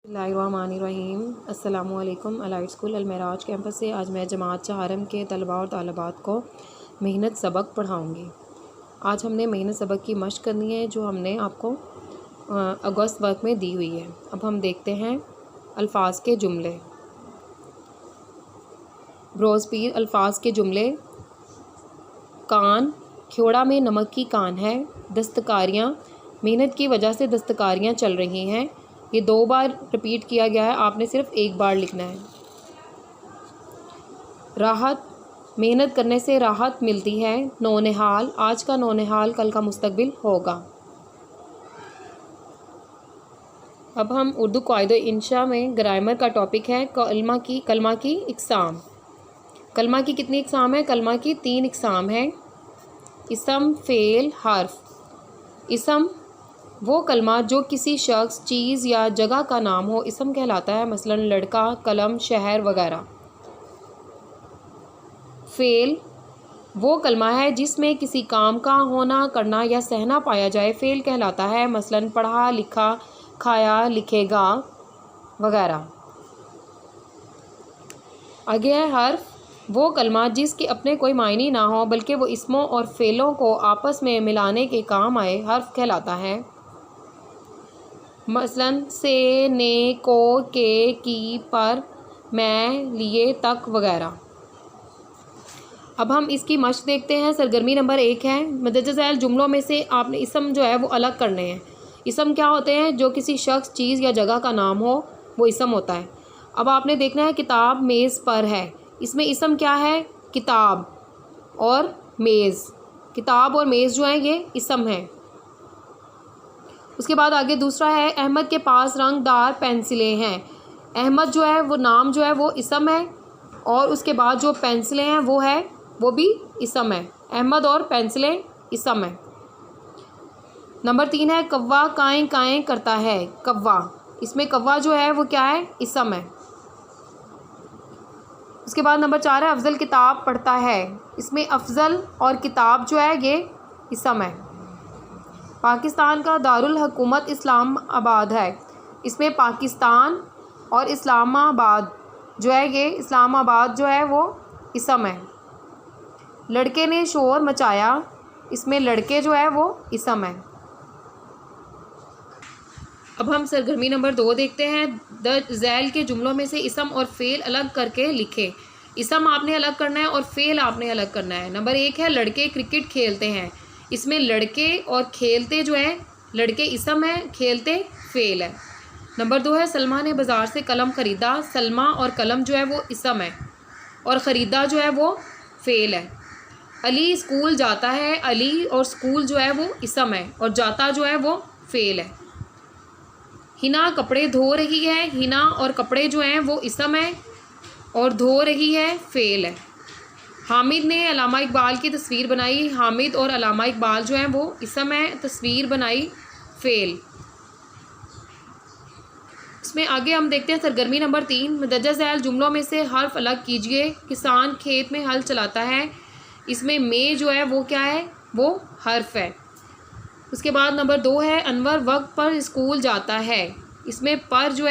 बिस्मिल्लाहिर्रहमानिर्रहीम। अस्सलामुअलैकुम। Alight school अलमेराज campus से आज मैं जमात चाहरम के तलबा और तालिबात को मेहनत सबक पढ़ाऊँगी। आज हमने मेहनत सबक की मशक करनी है जो हमने आपको अगस्त वर्क में दी हुई है। अब हम देखते हैं अल्फाज के जुमले। ब्रोजपीर अल्फाज के जुमले। कान, ख्योड़ा में नमक की कान है। दस्तकारियाँ, मेहनत की वजह से दस्तकारियाँ चल रही हैं। ये 2 बार रिपीट किया गया है, आपने सिर्फ 1 बार लिखना है। राहत, मेहनत करने से राहत मिलती है। नौनिहाल, आज का नौनिहाल कल का मुस्तकबिल होगा। अब हम उर्दू क़ायदे इंशा में ग्रामर का टॉपिक है कलमा की इक़साम। कलमा की कितनी इक़साम है? कलमा की 3 इक़साम है। इसम, फ़ेल, हर्फ। इसम वो कलमा जो किसी शख्स, चीज़ या जगह का नाम हो, इसम कहलाता है। मसलन लड़का, कलम, शहर वगैरह। फ़ेल वो कलमा है जिसमें किसी काम का होना, करना या सहना पाया जाए, फ़ेल कहलाता है। मसलन पढ़ा, लिखा, खाया, लिखेगा वगैरह। आगे है हर्फ वो कलमा जिसके अपने कोई मायने ना हो बल्कि वो इसमों और फ़ेलों को आपस में मिलाने के काम आए, हर्फ कहलाता है। मसलन से, ने, को, के, की, पर, मैं, लिए, तक वगैरह। अब हम इसकी मशक देखते हैं। सरगर्मी नंबर 1 है मदद ज़ैल जुमलों में से आपने इसम जो है वो अलग करने हैं। इसम क्या होते हैं? जो किसी शख्स, चीज़ या जगह का नाम हो वो इसम होता है। अब आपने देखना है किताब मेज़ पर है, इसमें इसम क्या है? किताब और मेज़। किताब और मेज़ जो है ये इसम है। उसके बाद आगे दूसरा है अहमद के पास रंगदार पेंसिलें हैं। अहमद जो है वो नाम जो है वो इसम है और उसके बाद जो पेंसिलें हैं वो भी इसम है। अहमद और पेंसिलें इसम है। नंबर 3 है कव्वा काएँ काएँ करता है। कव्वा, इसमें कव्वा जो है वो क्या है? इसम है। उसके बाद नंबर 4 है अफजल किताब पढ़ता है। इसमें अफजल और किताब जो है ये इसम है। पाकिस्तान का दारुल हुकूमत इस्लामाबाद है। इसमें पाकिस्तान और इस्लामाबाद जो है ये इस्लामाबाद जो है वो इसम है। लड़के ने शोर मचाया, इसमें लड़के जो है वो इसम है। अब हम सरगर्मी नंबर 2 देखते हैं। द ज़ैल के जुमलों में से इसम और फ़ेल अलग करके लिखें। इसम आपने अलग करना है और फ़ेल आपने अलग करना है। नंबर 1 है लड़के क्रिकेट खेलते हैं। इसमें लड़के और खेलते जो है, लड़के इसम है, खेलते फ़ेल है। नंबर 2 है सलमा ने बाज़ार से कलम ख़रीदा। सलमा और कलम जो है वो इसम है और ख़रीदा जो है वो फ़ेल है। अली स्कूल जाता है। अली और स्कूल जो है वो इसम है और जाता जो है वो फ़ेल है। हिना कपड़े धो रही है। हिना और कपड़े जो हैं वो इसम है और धो रही है फ़ेल है। हामिद ने अल्लामा इकबाल की तस्वीर बनाई। हामिद और अल्लामा इकबाल जो हैं वो इसम है, तस्वीर बनाई फ़ेल। इसमें आगे हम देखते हैं सरगर्मी नंबर 3 मदद ज़ैल जुमलों में से हर्फ अलग कीजिए। किसान खेत में हल चलाता है। इसमें में जो है वो क्या है? वो हर्फ है। उसके बाद नंबर 2 है अनवर वक्त पर स्कूल जाता है। इसमें पर जो है